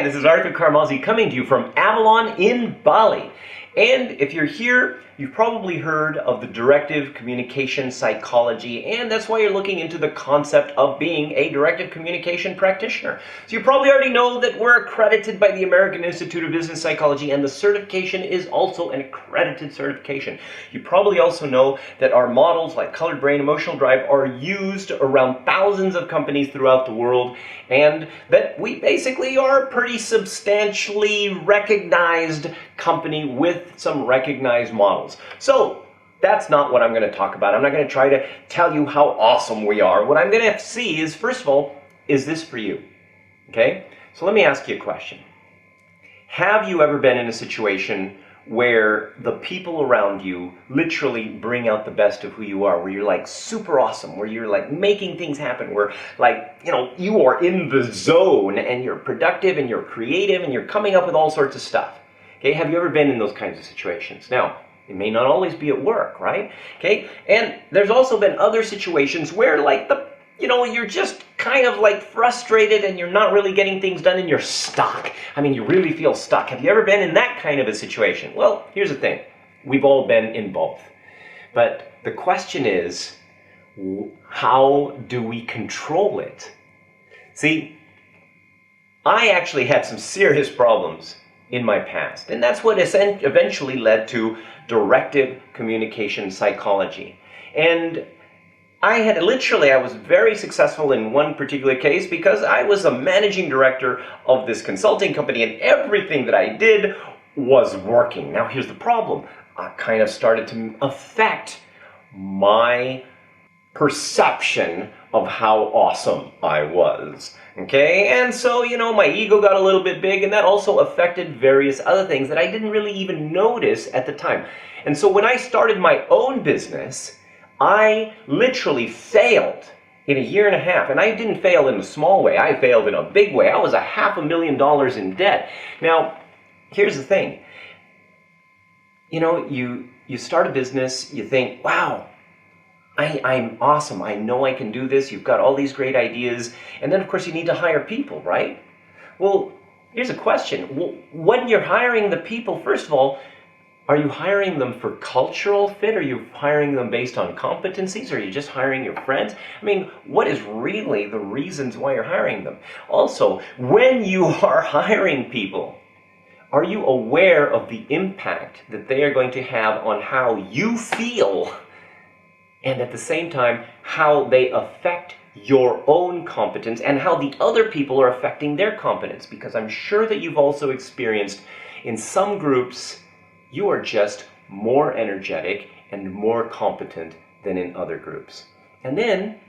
Hi, this is Arthur Carmazzi coming to you from Avalon in Bali. And if you're here, you've probably heard of the Directive Communication Psychology, and that's why you're looking into the concept of being a Directive Communication Practitioner. So you probably already know that we're accredited by the American Institute of Business Psychology, and the certification is also an accredited certification. You probably also know that our models like Colored Brain, Emotional Drive are used around thousands of companies throughout the world, and that we basically are a pretty substantially recognized company with some recognized models. So that's not what I'm going to talk about. I'm not going to try to tell you how awesome we are. What I'm going to see is, first of all, is this for you? Okay? So let me ask you a question. Have you ever been in a situation where the people around you literally bring out the best of who you are, where you're like super awesome, where you're like making things happen, where like, you are in the zone and you're productive and you're creative and you're coming up with all sorts of stuff? Okay, have you ever been in those kinds of situations? Now, it may not always be at work, right? Okay, and there's also been other situations where like you're just kind of like frustrated and you're not really getting things done and you're stuck. I mean, you really feel stuck. Have you ever been in that kind of a situation? Well, here's the thing. We've all been in both. But the question is, how do we control it? See, I actually had some serious problems in my past, and that's what eventually led to Directive Communication Psychology. And I was very successful in one particular case because I was a managing director of this consulting company and everything that I did was working. Now here's the problem. I kind of started to affect my perception of how awesome I was. Okay, and so, my ego got a little bit big, and that also affected various other things that I didn't really even notice at the time. And so when I started my own business, I literally failed in a year and a half. And I didn't fail in a small way, I failed in a big way. I was $500,000 in debt. Now, here's the thing. You start a business, you think, wow, I'm awesome. I know I can do this. You've got all these great ideas. And then, of course, you need to hire people, right? Well, here's a question. When you're hiring the people, first of all, are you hiring them for cultural fit? Are you hiring them based on competencies? Are you just hiring your friends? I mean, what is really the reasons why you're hiring them? Also, when you are hiring people, are you aware of the impact that they are going to have on how you feel, and at the same time, how they affect your own competence and how the other people are affecting their competence? Because I'm sure that you've also experienced in some groups, you are just more energetic and more competent than in other groups. And then,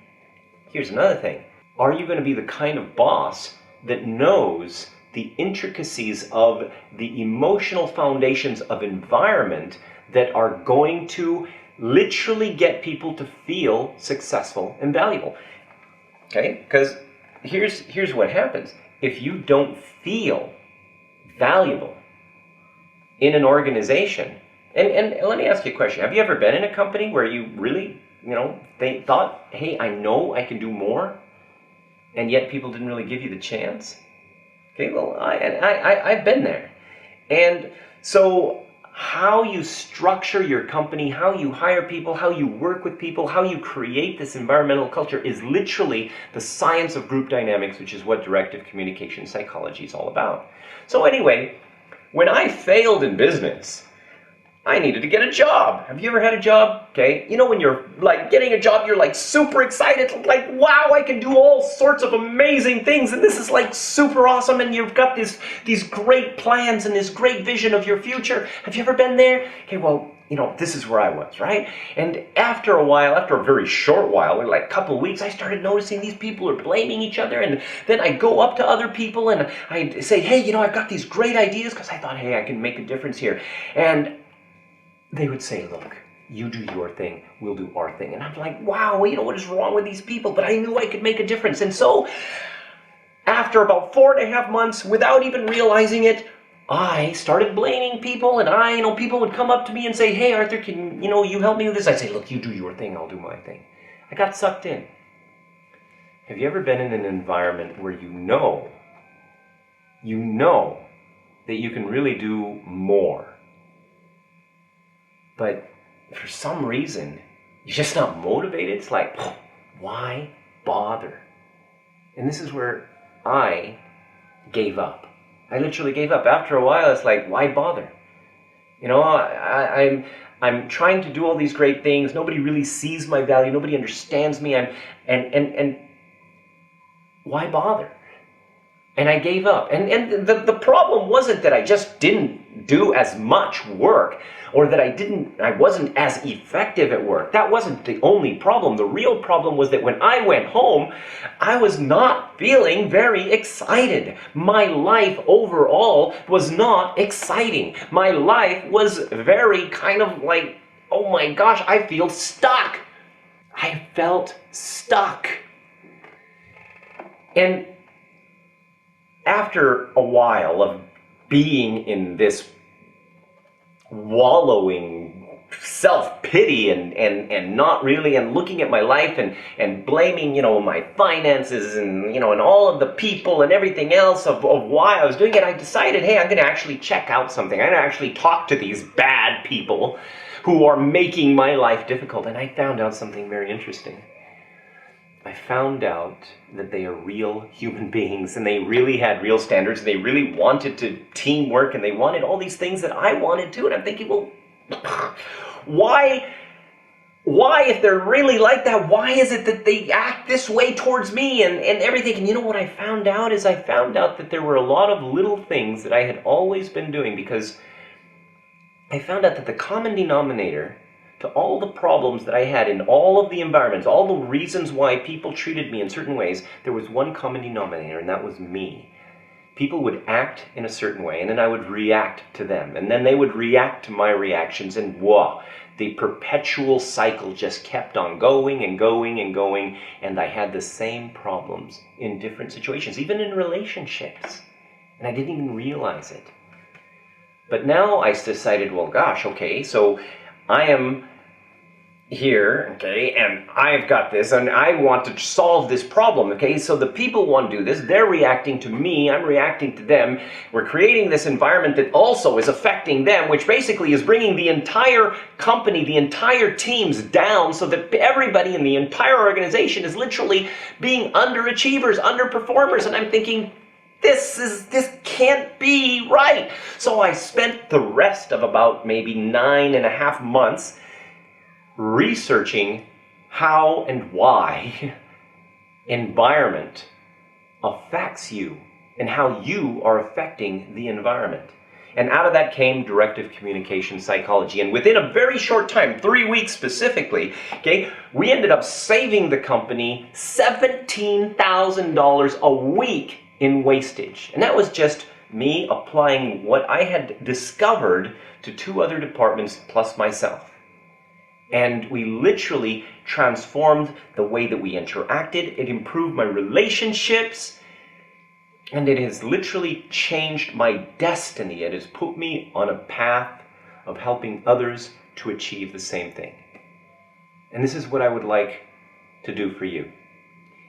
here's another thing. Are you going to be the kind of boss that knows the intricacies of the emotional foundations of environment that are going to literally get people to feel successful and valuable? Okay? Because here's what happens. If you don't feel valuable in an organization, and let me ask you a question. Have you ever been in a company where you really, they thought, hey, I know I can do more, and yet people didn't really give you the chance? Okay, well, I've been there. And so how you structure your company, how you hire people, how you work with people, how you create this environmental culture is literally the science of group dynamics, which is what Directive Communication Psychology is all about. So anyway, when I failed in business, I needed to get a job. Have you ever had a job? Okay, when you're like getting a job, you're like super excited, like, wow, I can do all sorts of amazing things, and this is like super awesome, and you've got these great plans and this great vision of your future. Have you ever been there? Okay, well, this is where I was, right? And after a very short while, like a couple of weeks, I started noticing these people are blaming each other, and then I go up to other people and I say, hey, I've got these great ideas because I thought, hey, I can make a difference here. And they would say, look, you do your thing, we'll do our thing. And I'm like, wow, what is wrong with these people? But I knew I could make a difference. And so after about 4.5 months, without even realizing it, I started blaming people, and people would come up to me and say, hey, Arthur, can you help me with this? I'd say, look, you do your thing, I'll do my thing. I got sucked in. Have you ever been in an environment where you know that you can really do more. But for some reason, you're just not motivated. It's like, why bother? And this is where I gave up. I literally gave up. After a while, it's like, why bother? You know, I'm trying to do all these great things. Nobody really sees my value. Nobody understands me. And why bother? And I gave up. And the problem wasn't that I just didn't do as much work, or that I wasn't as effective at work. That wasn't the only problem. The real problem was that when I went home, I was not feeling very excited. My life overall was not exciting. My life was very kind of like, oh my gosh, I feel stuck. I felt stuck. And after a while of being in this wallowing self-pity and not really, and looking at my life and blaming, my finances and, and all of the people and everything else of why I was doing it, I decided, hey, I'm going to actually check out something. I'm going to actually talk to these bad people who are making my life difficult. And I found out something very interesting. I found out that they are real human beings, and they really had real standards, and they really wanted to teamwork, and they wanted all these things that I wanted too. And I'm thinking, well, why, if they're really like that, why is it that they act this way towards me and everything? And you know what I found out is I found out that there were a lot of little things that I had always been doing, because I found out that the common denominator to all the problems that I had in all of the environments, all the reasons why people treated me in certain ways, there was one common denominator, and that was me. People would act in a certain way, and then I would react to them, and then they would react to my reactions, and whoa, the perpetual cycle just kept on going and going and going, and I had the same problems in different situations, even in relationships, and I didn't even realize it. But now I decided, well, gosh, okay, so I am here, okay, and I've got this, and I want to solve this problem, okay? So the people want to do this, they're reacting to me, I'm reacting to them, we're creating this environment that also is affecting them, which basically is bringing the entire company, the entire teams down, so that everybody in the entire organization is literally being underachievers, underperformers, and I'm thinking, this can't be right. So I spent the rest of about maybe 9.5 months researching how and why environment affects you and how you are affecting the environment. And out of that came directive communication psychology. And within a very short time, 3 weeks specifically, okay, we ended up saving the company $17,000 a week in wastage. And that was just me applying what I had discovered to 2 other departments plus myself. And we literally transformed the way that we interacted. It improved my relationships. And it has literally changed my destiny. It has put me on a path of helping others to achieve the same thing. And this is what I would like to do for you.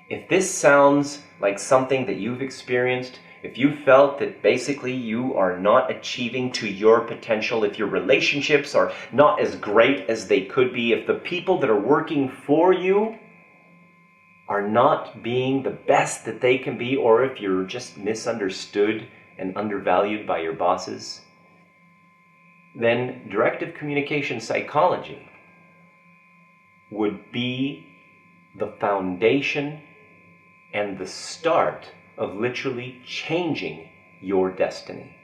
If this sounds like something that you've experienced, if you felt that basically you are not achieving to your potential, if your relationships are not as great as they could be, if the people that are working for you are not being the best that they can be, or if you're just misunderstood and undervalued by your bosses, then directive communication psychology would be the foundation and the start of literally changing your destiny.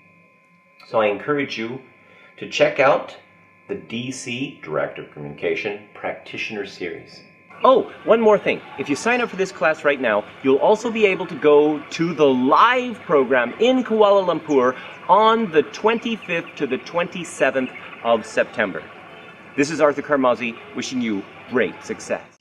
So I encourage you to check out the DC Directive Communication Practitioner Series. Oh, one more thing. If you sign up for this class right now, you'll also be able to go to the live program in Kuala Lumpur on the 25th to the 27th of September. This is Arthur Karmazi wishing you great success.